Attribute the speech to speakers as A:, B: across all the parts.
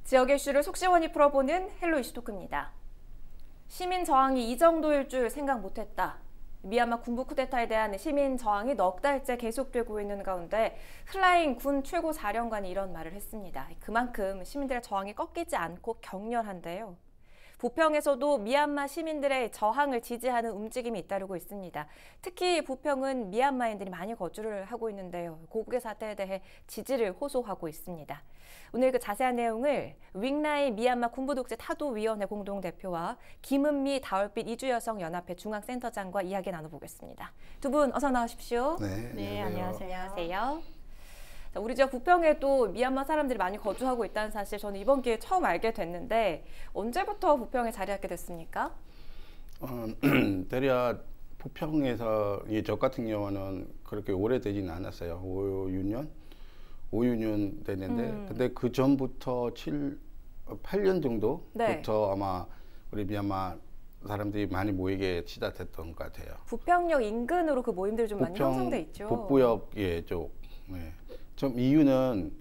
A: 지역의 이슈를 속 시원히 풀어보는 헬로 이슈 토크입니다. 시민 저항이 이 정도일 줄 생각 못했다. 미얀마 군부 쿠데타에 대한 시민 저항이 넉 달째 계속되고 있는 가운데 흘라잉 군 최고 사령관이 이런 말을 했습니다. 그만큼 시민들의 저항이 꺾이지 않고 격렬한데요. 부평에서도 미얀마 시민들의 저항을 지지하는 움직임이 잇따르고 있습니다. 특히 부평은 미얀마인들이 많이 거주를 하고 있는데요. 고국의 사태에 대해 지지를 호소하고 있습니다. 오늘 그 자세한 내용을 윙라이 미얀마 군부독재 타도위원회 공동대표와 김은미 다올빛 이주여성연합회 중앙센터장과 이야기 나눠보겠습니다. 두 분 어서 나오십시오.
B: 네, 안녕하세요.
A: 안녕하세요. 우리 지역 부평에도 미얀마 사람들이 많이 거주하고 있다는 사실 저는 이번 기회에 처음 알게 됐는데 언제부터 부평에 자리하게 됐습니까?
B: 대략 부평에서 저 같은 경우는 그렇게 오래되지는 않았어요. 5, 6년 됐는데 근데 그 전부터 8년 정도부터 아마 우리 미얀마 사람들이 많이 모이게 시작됐던 것 같아요.
A: 부평역 인근으로 그 모임들이 좀 많이 형성돼 있죠.
B: 북부역 쪽. 네. 좀 이유는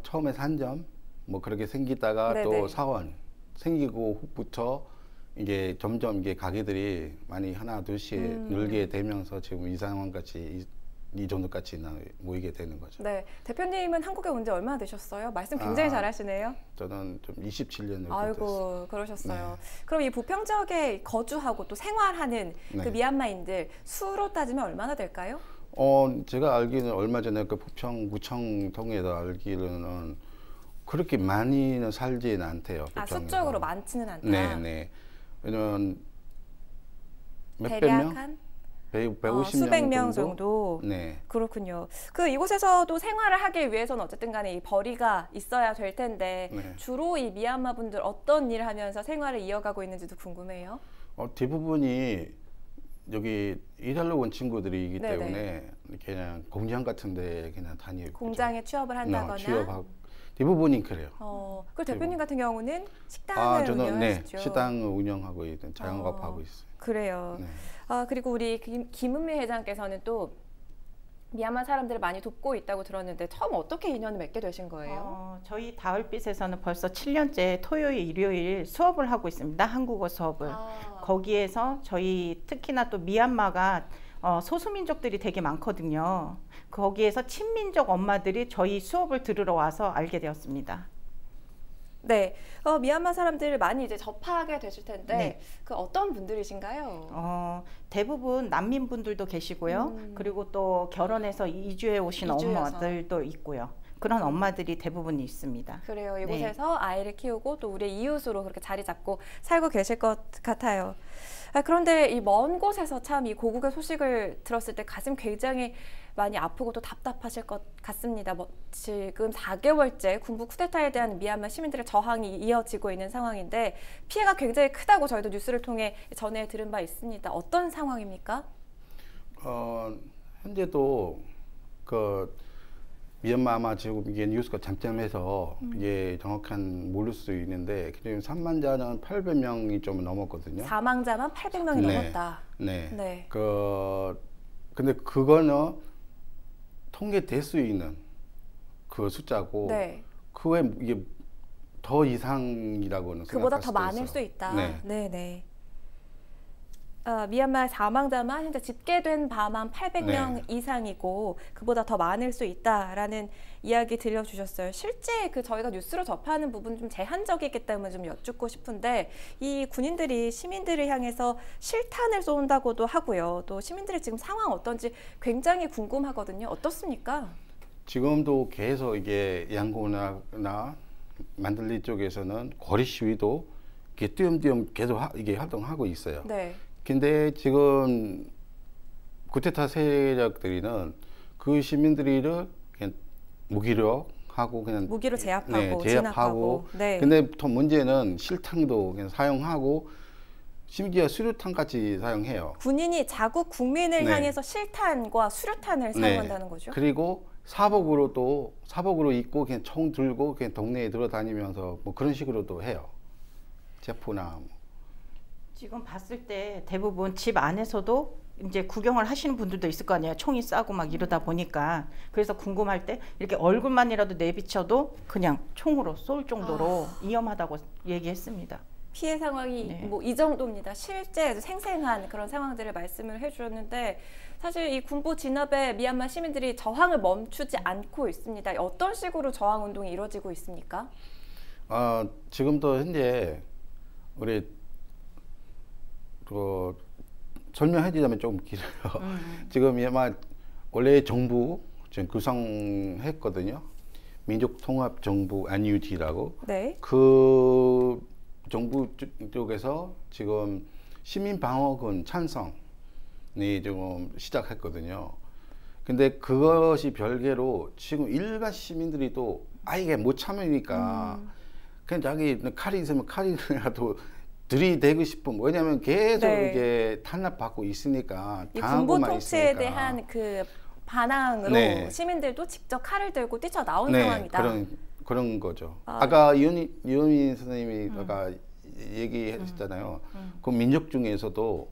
B: 처음에 산점 뭐 그렇게 생기다가 또 사원 생기고 후부터 이게 점점 이게 가게들이 많이 하나 둘씩 늘게 되면서 지금 이 상황같이 이 정도까지 모이게 되는 거죠.
A: 네, 대표님은 한국에 온 지 얼마나 되셨어요? 말씀 굉장히 잘하시네요.
B: 저는 좀 27년 정도
A: 아이고
B: 됐어요.
A: 그러셨어요. 네. 그럼 이 부평 지역에 거주하고 또 생활하는 그 미얀마인들 수로 따지면 얼마나 될까요?
B: 제가 알기는 얼마 전에 그 부평구청 통해서 알기로는 그렇게 많이는 살지는 않대요. 부평에서.
A: 수적으로 많지는 않다.
B: 네네. 왜냐면 몇백 명?
A: 한
B: 150명
A: 수백 명 정도.
B: 네.
A: 그렇군요. 그 이곳에서도 생활을 하기 위해서는 어쨌든 간에 이 벌이가 있어야 될 텐데 주로 이 미얀마 분들 어떤 일을 하면서 생활을 이어가고 있는지도 궁금해요.
B: 대부분이 여기 일하러 온 친구들이기 때문에 그냥 공장 같은 데 그냥 다니고
A: 공장에 취업을 한다거나
B: 취업하고 대부분이 그래요.
A: 그 대표님 같은 경우는 식당을
B: 저는
A: 운영하시죠?
B: 식당을 운영하고 있는 자영업하고 있어요.
A: 그래요.
B: 네.
A: 그리고 우리 김은미 회장께서는 또 미얀마 사람들을 많이 돕고 있다고 들었는데 처음 어떻게 인연을 맺게 되신 거예요?
C: 저희 다을빛에서는 벌써 7년째 토요일, 일요일 수업을 하고 있습니다. 한국어 수업을. 거기에서 저희 특히나 또 미얀마가 소수민족들이 되게 많거든요. 거기에서 친민족 엄마들이 저희 수업을 들으러 와서 알게 되었습니다.
A: 네, 미얀마 사람들을 많이 이제 접하게 되실 텐데 그 어떤 분들이신가요?
C: 대부분 난민분들도 계시고요. 그리고 또 결혼해서 이주해 오신 엄마들도 있고요. 그런 엄마들이 대부분 있습니다.
A: 그래요. 이곳에서 아이를 키우고 또 우리의 이웃으로 그렇게 자리 잡고 살고 계실 것 같아요. 그런데 이 먼 곳에서 참 이 고국의 소식을 들었을 때 가슴 굉장히 많이 아프고 또 답답하실 것 같습니다. 지금 4개월째 군부 쿠데타에 대한 미얀마 시민들의 저항이 이어지고 있는 상황인데 피해가 굉장히 크다고 저희도 뉴스를 통해 전해 들은 바 있습니다. 어떤 상황입니까?
B: 현재도 미얀마 아마 지금 이게 뉴스가 잠잠해서 이게 정확한 모를 수 있는데 지금 사망자는 800명이 좀 넘었거든요.
A: 사망자만 800명이 넘었다.
B: 네. 근데 그거는 통계될 수 있는 그 숫자고 그에 이게 더 이상이라고는
A: 그보다
B: 생각할
A: 더
B: 수도
A: 많을
B: 있어요.
A: 수 있다.
B: 네.
A: 미얀마 사망자만 현재 집계된 바만 800명 이상이고 그보다 더 많을 수 있다라는 이야기 들려주셨어요. 실제 저희가 뉴스로 접하는 부분 좀 제한적이기 때문에 좀 여쭙고 싶은데 이 군인들이 시민들을 향해서 실탄을 쏜다고도 하고요. 또 시민들의 지금 상황 어떤지 굉장히 궁금하거든요. 어떻습니까?
B: 지금도 계속 이게 양고나 만들리 쪽에서는 거리 시위도 이렇게 띄엄띄엄 계속 이게 활동하고 있어요. 근데 지금 쿠데타 세력들이는 그 시민들을 그냥 무기로
A: 제압하고
B: 제압하고. 근데 더 문제는 실탄도 그냥 사용하고 심지어 수류탄까지 사용해요.
A: 군인이 자국 국민을 향해서 실탄과 수류탄을 사용한다는 거죠.
B: 그리고 사복으로 입고 그냥 총 들고 그냥 동네에 돌아다니면서 뭐 그런 식으로도 해요. 제포나
C: 지금 봤을 때 대부분 집 안에서도 이제 구경을 하시는 분들도 있을 거 아니에요. 총이 싸고 막 이러다 보니까. 그래서 궁금할 때 이렇게 얼굴만이라도 내비쳐도 그냥 총으로 쏠 정도로 위험하다고 얘기했습니다.
A: 피해 상황이
C: 네.
A: 뭐 이 정도입니다. 실제 생생한 그런 상황들을 말씀을 해주셨는데 사실 이 군부 진압에 미얀마 시민들이 저항을 멈추지 않고 있습니다. 어떤 식으로 저항 운동이 이루어지고 있습니까?
B: 지금도 현재 우리 그 설명해주자면 조금 길어요. 지금 미얀마 원래 정부 지금 구성했거든요. 민족통합정부 NUG라고.
A: 네.
B: 그 정부 쪽에서 지금 시민방어군 찬성이 지금 시작했거든요. 근데 그것이 별개로 지금 일반 시민들이 또 아예 못 참으니까 그냥 자기 칼이 있으면 칼이라도 들이대고 싶은 거. 왜냐하면 계속
A: 네.
B: 이게 탄압받고 있으니까
A: 이 군부
B: 당하고만
A: 통치에
B: 있으니까.
A: 대한 그 반항으로
B: 네.
A: 시민들도 직접 칼을 들고 뛰쳐나온
B: 네,
A: 상황이다.
B: 그런 거죠.
A: 아.
B: 아까 이현미 선생님이 아까 얘기했잖아요. 그 민족 중에서도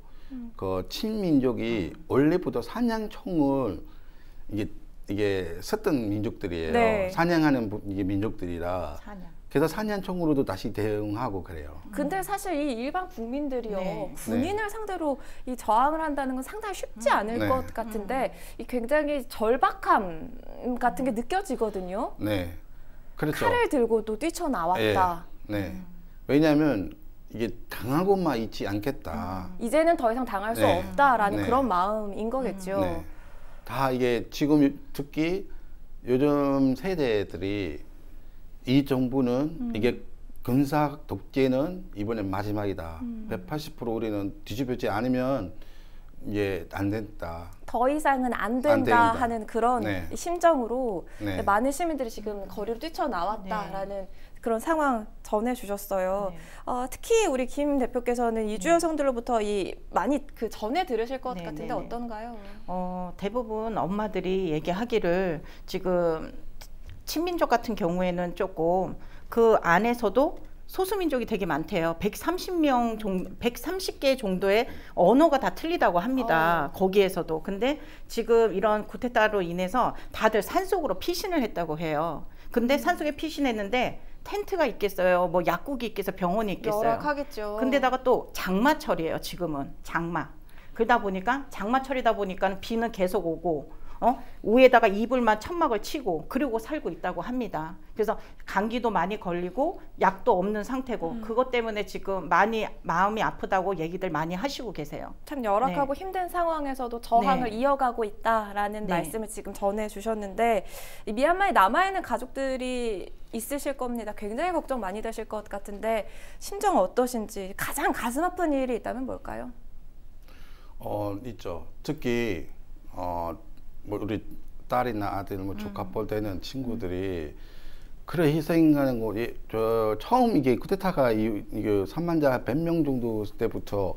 B: 그 친민족이 원래부터 사냥총을 이게 썼던 민족들이에요.
A: 네.
B: 사냥하는 이게 민족들이라.
C: 사냥.
B: 그래서 사냥총으로도 다시 대응하고 그래요.
A: 근데 사실 이 일반 국민들이요,
C: 네.
A: 군인을 상대로 이 저항을 한다는 건 상당히 쉽지 않을
B: 네.
A: 것 같은데 이 굉장히 절박함 같은 게 느껴지거든요.
B: 네, 그렇죠.
A: 칼을 들고도 뛰쳐나왔다.
B: 네. 왜냐하면 이게 당하고만 있지 않겠다.
A: 이제는 더 이상 당할 수
B: 네.
A: 없다라는
B: 네.
A: 그런 마음인 거겠죠.
B: 네. 다 이게 지금 특히 요즘 세대들이 이 정부는 이게 군사 독재는 이번엔 마지막이다. 180% 우리는 뒤집어지지 않으면 이제 안 된다.
A: 더 이상은 안 된다,
B: 안 된다.
A: 하는 그런
B: 네.
A: 심정으로
B: 네.
A: 많은 시민들이 지금 거리로 뛰쳐나왔다라는 그런 상황 전해주셨어요.
C: 네.
A: 특히 우리 김 대표께서는 이주 여성들로부터 많이 그 전에 들으실 것
C: 네,
A: 같은데
C: 네, 네.
A: 어떤가요?
C: 대부분 엄마들이 얘기하기를 지금 친민족 같은 경우에는 조금 그 안에서도 소수민족이 되게 많대요. 130개 정도의 언어가 다 틀리다고 합니다. 거기에서도. 근데 지금 이런 쿠데타로 인해서 다들 산속으로 피신을 했다고 해요. 근데 산속에 피신했는데 텐트가 있겠어요. 뭐 약국이 있겠어요. 병원이 있겠어요.
A: 열악하겠죠.
C: 근데다가 또 장마철이에요. 지금은 장마. 그러다 보니까 장마철이다 보니까 비는 계속 오고 위에다가 이불만 천막을 치고 그러고 살고 있다고 합니다. 그래서 감기도 많이 걸리고 약도 없는 상태고 그것 때문에 지금 많이 마음이 아프다고 얘기들 많이 하시고 계세요.
A: 참 열악하고 힘든 상황에서도 저항을
C: 네.
A: 이어가고 있다라는
C: 네.
A: 말씀을 지금 전해주셨는데 이 미얀마에 남아있는 가족들이 있으실 겁니다. 굉장히 걱정 많이 되실 것 같은데 심정 어떠신지 가장 가슴 아픈 일이 있다면 뭘까요?
B: 있죠. 특히 뭐 우리 딸이나 아들, 뭐 조카뻘 되는 친구들이 그래 희생하는 거, 저 처음 이게 쿠데타가 이게 사망자 100명 정도 때부터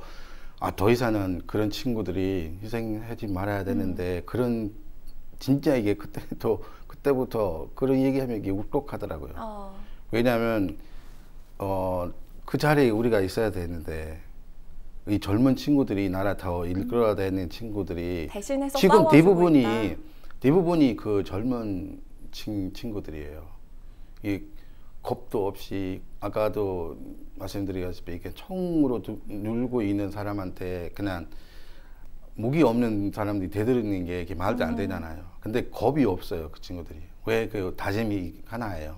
B: 더 이상은 그런 친구들이 희생하지 말아야 되는데 그런 진짜 이게 그때부터 그런 얘기하면 이게 울컥하더라고요. 왜냐하면 그 자리에 우리가 있어야 되는데. 이 젊은 친구들이 나라 더 이끌어야 되는 친구들이
A: 대신해서
B: 지금
A: 싸워주고 있다.
B: 대부분이 그 젊은 친구들이에요. 이 겁도 없이 아까도 말씀드리다시피 이렇게 총으로 눌고 있는 사람한테 그냥 무기 없는 사람들이 대드리는 게 이게 말도 안 되잖아요. 근데 겁이 없어요, 그 친구들이. 왜 그 다짐이 하나예요.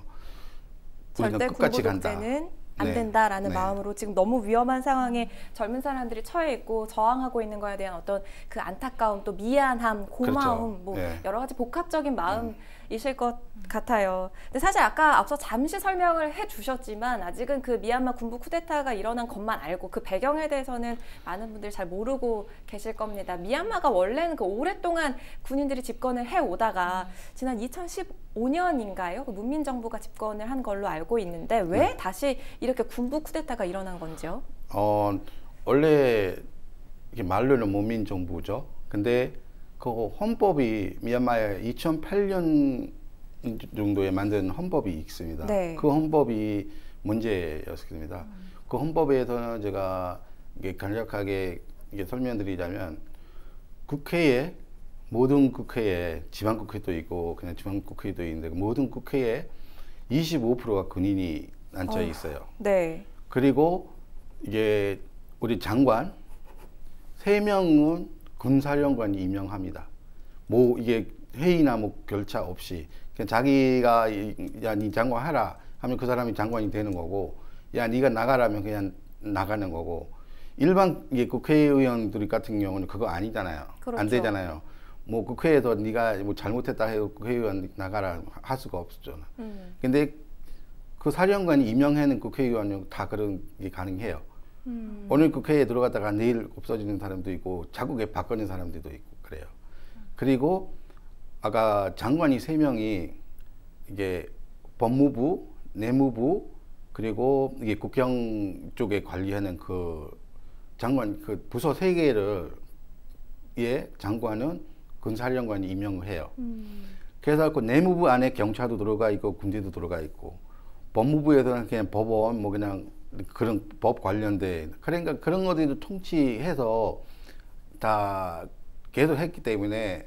B: 우리는
A: 절대
B: 끝까지 간다.
A: 군부독재는 안
B: 네.
A: 된다라는
B: 네.
A: 마음으로 지금 너무 위험한 상황에 젊은 사람들이 처해 있고 저항하고 있는 거에 대한 어떤 그 안타까움, 또 미안함, 고마움,
B: 그렇죠.
A: 뭐
B: 네.
A: 여러 가지 복합적인 마음이실 것 같아요. 근데 사실 아까 앞서 잠시 설명을 해주셨지만 아직은 그 미얀마 군부 쿠데타가 일어난 것만 알고 그 배경에 대해서는 많은 분들이 잘 모르고 계실 겁니다. 미얀마가 원래는 그 오랫동안 군인들이 집권을 해오다가 지난 2015년인가요? 그 문민정부가 집권을 한 걸로 알고 있는데 왜 다시 이렇게 군부 쿠데타가 일어난 건지요?
B: 원래 이게 말로는 문민정부죠. 근데 그 헌법이 미얀마에 2008년 정도에 만든 헌법이 있습니다.
A: 네.
B: 그 헌법이 문제였습니다. 그 헌법에서는 제가 이게 간략하게 이게 설명드리자면 국회에 모든 국회에 지방국회도 있고 그냥 중앙국회도 있는데 모든 국회에 25%가 군인이 앉아 있어요.
A: 네.
B: 그리고 이게 우리 장관 3명은 군사령관이 임명합니다. 뭐 이게 회의나 뭐 결차 없이 그냥 자기가 야, 니 장관 하라 하면 그 사람이 장관이 되는 거고, 야, 니가 나가라면 그냥 나가는 거고. 일반 이게 국회의원들 같은 경우는 그거 아니잖아요.
A: 그렇죠.
B: 안 되잖아요. 뭐 국회에서 네가 뭐 잘못했다 해도 국회의원 나가라 할 수가 없었잖아. 근데 그 사령관이 임명하는 국회의원은 다 그런 게 가능해요. 오늘 국회에 들어갔다가 내일 없어지는 사람도 있고 자국에 바꾸는 사람들도 있고 그래요. 그리고 아까 장관이 3명이 이게 법무부, 내무부 그리고 이게 국경 쪽에 관리하는 그 장관 그 부서 3개를 예 장관은 군사령관이 임명을 해요. 그래서 그 내무부 안에 경찰도 들어가 있고 군대도 들어가 있고 법무부에서는 그냥 법원 뭐 그냥 그런 법 관련된 그러니까 그런 것들도 통치해서 다 계속 했기 때문에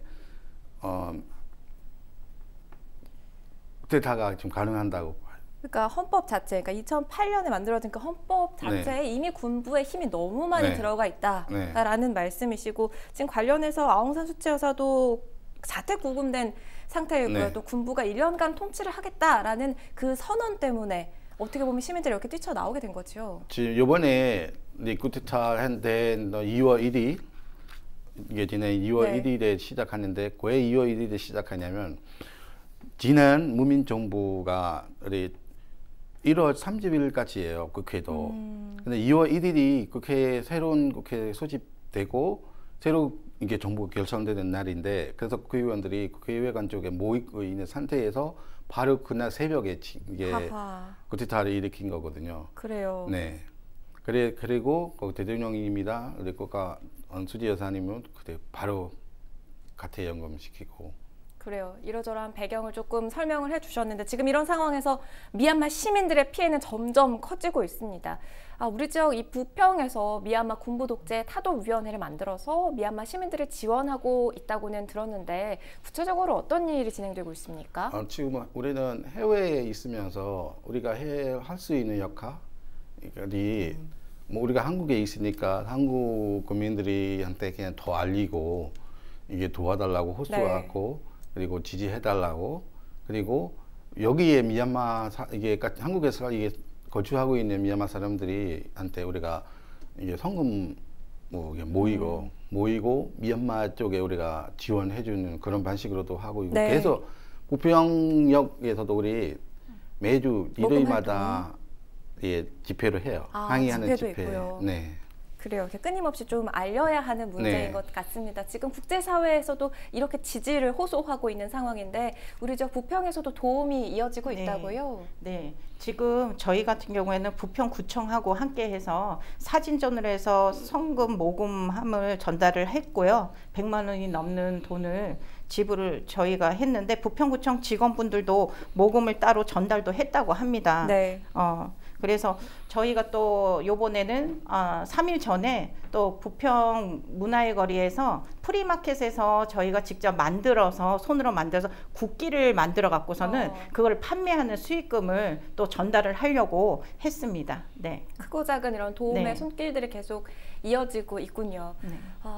B: 그때다가 좀 가능한다고 봐요.
A: 그러니까 헌법 자체, 그러니까 2008년에 만들어진 그 헌법 자체에 이미 군부의 힘이 너무 많이 들어가 있다라는 말씀이시고, 지금 관련해서 아웅산 수치 여사도 자택 구금된 상태이고요. 또 군부가 1년간 통치를 하겠다라는 그 선언 때문에 어떻게 보면 시민들이 이렇게 뛰쳐나오게 된 거죠.
B: 지금 이번에 쿠데타 한 2월 1일 이게 지난 2월 1일에 시작하는데 왜 2월 1일에 시작하냐면 지난 무민정부가 우리 1월 30일까지예요. 국회도. 근데 2월 1일이 국회 새로운 국회 소집되고 새로 이게 정부 결성되는 날인데 그래서 국회의원들이 국회의회관 쪽에 모이고 있는 상태에서 바로 그날 새벽에 이게 쿠데타를 일으킨 거거든요.
A: 그래요.
B: 네. 그리고 그 대통령입니다. 그리고 수지 여사님은 그때 바로 가태 연금시키고.
A: 그래요. 이러저러한 배경을 조금 설명을 해주셨는데 지금 이런 상황에서 미얀마 시민들의 피해는 점점 커지고 있습니다. 우리 지역 이 부평에서 미얀마 군부 독재 타도위원회를 만들어서 미얀마 시민들을 지원하고 있다고는 들었는데 구체적으로 어떤 일이 진행되고 있습니까?
B: 지금 우리는 해외에 있으면서 우리가 할 수 있는 역할이 뭐 우리가 한국에 있으니까 한국 국민들한테 그냥 더 알리고 이게 도와달라고 호소하고 그리고 지지해달라고 그리고 여기에 미얀마 이게 한국에서 이게 거주하고 있는 미얀마 사람들이한테 우리가 이게 성금 뭐 모이고 미얀마 쪽에 우리가 지원해주는 그런 방식으로도 하고 있고 그래서 부평역에서도 우리 매주 일요일마다 집회를 해요. 항의하는 집회.
A: 있고요.
B: 네.
A: 그래요. 이렇게 끊임없이 좀 알려야 하는 문제인 것 같습니다. 지금 국제사회에서도 이렇게 지지를 호소하고 있는 상황인데 우리 저 부평에서도 도움이 이어지고 있다고요?
C: 네. 지금 저희 같은 경우에는 부평구청하고 함께해서 사진전을 해서 성금 모금함을 전달을 했고요. 100만 원이 넘는 돈을 지불을 저희가 했는데 부평구청 직원분들도 모금을 따로 전달도 했다고 합니다.
A: 네.
C: 그래서 저희가 또 요번에는 3일 전에 또 부평 문화의 거리에서 프리마켓에서 저희가 직접 만들어서 손으로 만들어서 국기를 만들어 갖고서는 그걸 판매하는 수익금을 또 전달을 하려고 했습니다. 네.
A: 크고 작은 이런 도움의 손길들이 계속 이어지고 있군요.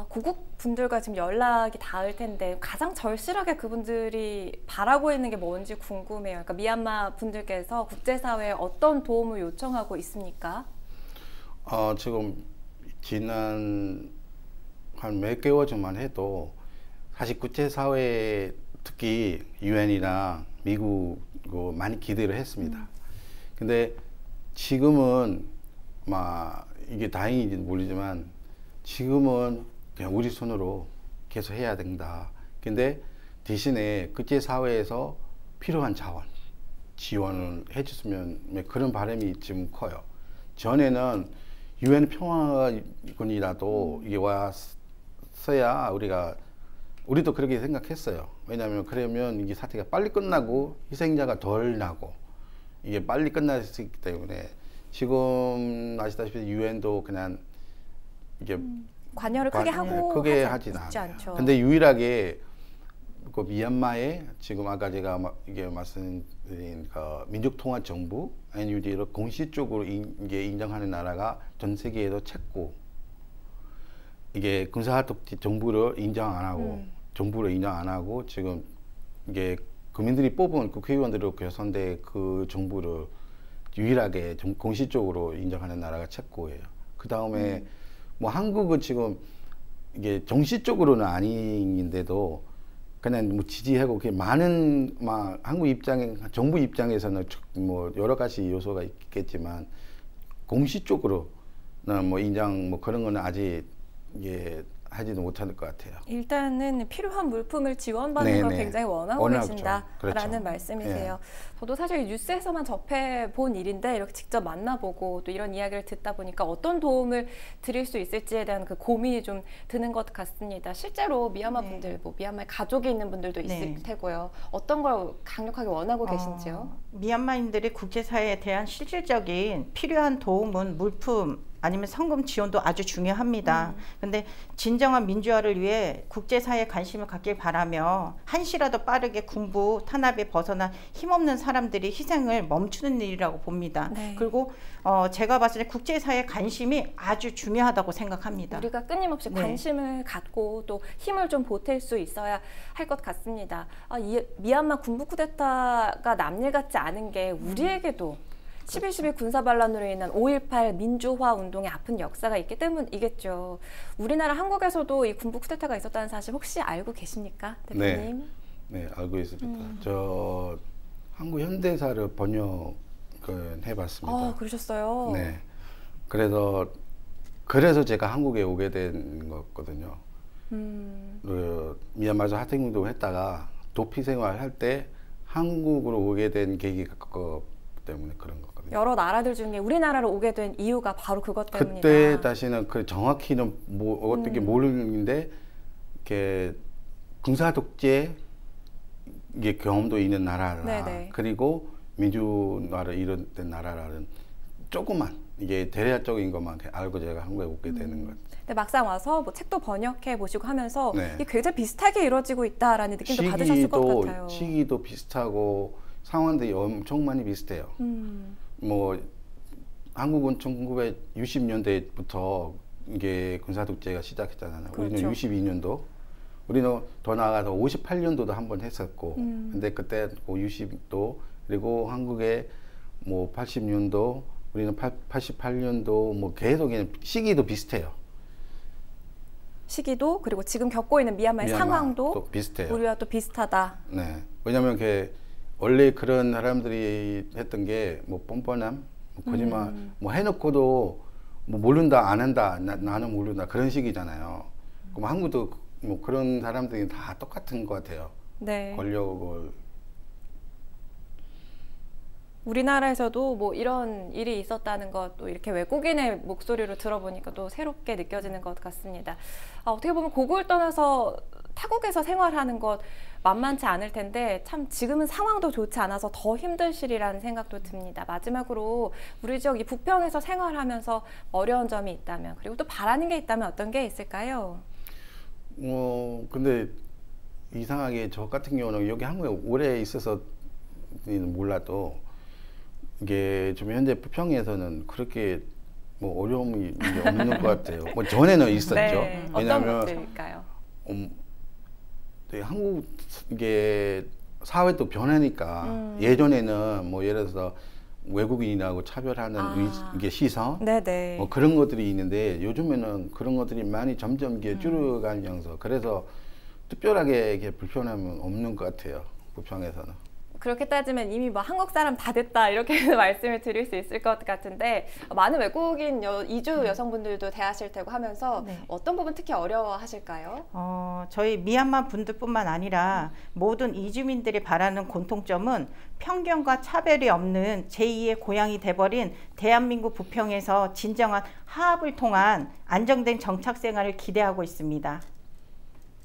A: 고국 분들과 지금 연락이 닿을 텐데 가장 절실하게 그분들이 바라고 있는 게 뭔지 궁금해요. 그러니까 미얀마 분들께서 국제사회에 어떤 도움을 요청하고 있습니까?
B: 지금 지난 한 몇 개월 전만 해도 사실 국제사회 특히 유엔이랑 미국 많이 기대를 했습니다. 근데 지금은 이게 다행인지 모르지만 지금은 그냥 우리 손으로 계속 해야 된다. 근데 대신에 국제사회에서 필요한 자원, 지원을 해줬으면 그런 바람이 지금 커요. 전에는 유엔 평화군이라도 이게 왔어야 우리도 그렇게 생각했어요. 왜냐하면 그러면 이게 사태가 빨리 끝나고 희생자가 덜 나고 이게 빨리 끝날 수 있기 때문에 지금 아시다시피 유엔도 그냥 이게
A: 관여를 크게 하고
B: 크게 하진 않아요. 근데 유일하게 그 미얀마에 지금 아까 제가 이게 말씀드린 그 민족통합정부 NUD를 공식적으로 이게 인정하는 나라가 전 세계에도 체코. 이게 군사독재 정부를 인정 안 하고 정부를 인정 안 하고 지금 이게 국민들이 뽑은 국회의원들로 결선된 그 정부를 유일하게 공식적으로 인정하는 나라가 체코예요. 그 다음에 뭐 한국은 지금 이게 정식적으로는 아닌데도 그냥 뭐 지지하고 많은 막 한국 입장에 정부 입장에서는 뭐 여러 가지 요소가 있겠지만 공식적으로는 뭐 인정 뭐 그런 거는 아직 예 하지도 못할 것 같아요.
A: 일단은 필요한 물품을 지원받는 걸 굉장히 원하고 계신다라는 그렇죠. 말씀이세요. 네. 저도 사실 뉴스에서만 접해본 일인데 이렇게 직접 만나보고 또 이런 이야기를 듣다 보니까 어떤 도움을 드릴 수 있을지에 대한 그 고민이 좀 드는 것 같습니다. 실제로 미얀마 분들, 뭐 미얀마에 가족이 있는 분들도 있을 테고요. 어떤 걸 강력하게 원하고 계신지요?
C: 미얀마인들이 국제사회에 대한 실질적인 필요한 도움은 물품, 아니면 성금 지원도 아주 중요합니다. 근데 진정한 민주화를 위해 국제사회에 관심을 갖길 바라며 한시라도 빠르게 군부 탄압에 벗어나 힘없는 사람들이 희생을 멈추는 일이라고 봅니다. 네. 그리고 제가 봤을 때 국제사회의 관심이 아주 중요하다고 생각합니다.
A: 우리가 끊임없이 관심을 갖고 또 힘을 좀 보탤 수 있어야 할 것 같습니다. 이 미얀마 군부 쿠데타가 남일 같지 않은 게 우리에게도 11.12 군사반란으로 인한 5.18 민주화 운동의 아픈 역사가 있기 때문이겠죠. 우리나라 한국에서도 이 군부 쿠데타가 있었다는 사실 혹시 알고 계십니까, 대표님?
B: 네, 알고 있습니다. 저 한국 현대사를 번역해봤습니다.
A: 그러셨어요?
B: 네. 그래서 제가 한국에 오게 된 거거든요. 그 미얀마에서 학생운동 했다가 도피 생활할 때 한국으로 오게 된 계기가 때문에 그런 거거든요.
A: 여러 나라들 중에 우리나라로 오게 된 이유가 바로 그것 때문이다.
B: 그때 다시는 그 정확히는 뭐 어떻게 모르는데 이렇게 군사 독재 이게 경험도 있는 나라라. 그리고 민주화를 이룬 나라라는 조그만 이게 대략적인 것만 알고 제가 한국에 오게 되는 거죠.
A: 근데 막상 와서 뭐 책도 번역해 보시고 하면서 이게 굉장히 비슷하게 이루어지고 있다라는 느낌도 받으셨을 것 같아요.
B: 시기도 비슷하고 상황들이 엄청 많이 비슷해요. 뭐 한국은 1960년대부터 이게 군사독재가 시작했잖아요. 그렇죠. 우리는 62년도, 우리는 더 나아가서 58년도도 한번 했었고, 근데 그때 60도 그리고 한국에 뭐 80년도, 우리는 88년도 뭐 계속 시기도 비슷해요.
A: 시기도 그리고 지금 겪고 있는 미얀마의 상황도
B: 비슷해요.
A: 우리와 또 비슷하다.
B: 네, 왜냐하면 원래 그런 사람들이 했던 게 뭐 뻔뻔함, 뭐 거짓말, 뭐 해놓고도 뭐 모른다, 안 한다, 나는 모른다 그런 식이잖아요. 그럼 한국도 뭐 그런 사람들이 다 똑같은 것 같아요.
A: 네.
B: 권력을.
A: 우리나라에서도 뭐 이런 일이 있었다는 것, 또 이렇게 외국인의 목소리로 들어보니까 또 새롭게 느껴지는 것 같습니다. 어떻게 보면 고국을 떠나서 타국에서 생활하는 것 만만치 않을 텐데 참 지금은 상황도 좋지 않아서 더 힘드시리라는 생각도 듭니다. 마지막으로 우리 지역 이 부평에서 생활하면서 어려운 점이 있다면, 그리고 또 바라는 게 있다면 어떤 게 있을까요?
B: 근데 이상하게 저 같은 경우는 여기 한국에 오래 있어서는 몰라도 이게 좀 현재 부평에서는 그렇게 뭐 어려움이 없는 것 같아요. 뭐 전에는 있었죠.
A: 네. 어떤 것들일까요?
B: 한국 이게 사회도 변하니까 예전에는 뭐 예를 들어서 외국인이라고 차별하는 이게 시선, 뭐 그런 것들이 있는데 요즘에는 그런 것들이 많이 점점 이게 줄어가면서 그래서 특별하게 이게 불편함은 없는 것 같아요. 부평에서는.
A: 그렇게 따지면 이미 뭐 한국 사람 다 됐다 이렇게 말씀을 드릴 수 있을 것 같은데, 많은 외국인 이주 여성분들도 대하실 테고 하면서 어떤 부분 특히 어려워하실까요?
C: 저희 미얀마 분들뿐만 아니라 모든 이주민들이 바라는 공통점은 편견과 차별이 없는 제2의 고향이 돼버린 대한민국 부평에서 진정한 화합을 통한 안정된 정착 생활을 기대하고 있습니다.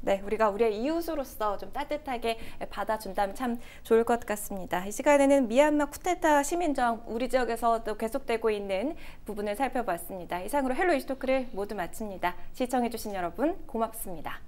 A: 네, 우리가 우리의 이웃으로서 좀 따뜻하게 받아준다면 참 좋을 것 같습니다. 이 시간에는 미얀마 쿠데타 시민저항 우리 지역에서도 계속되고 있는 부분을 살펴봤습니다. 이상으로 헬로 이슈토크를 모두 마칩니다. 시청해주신 여러분 고맙습니다.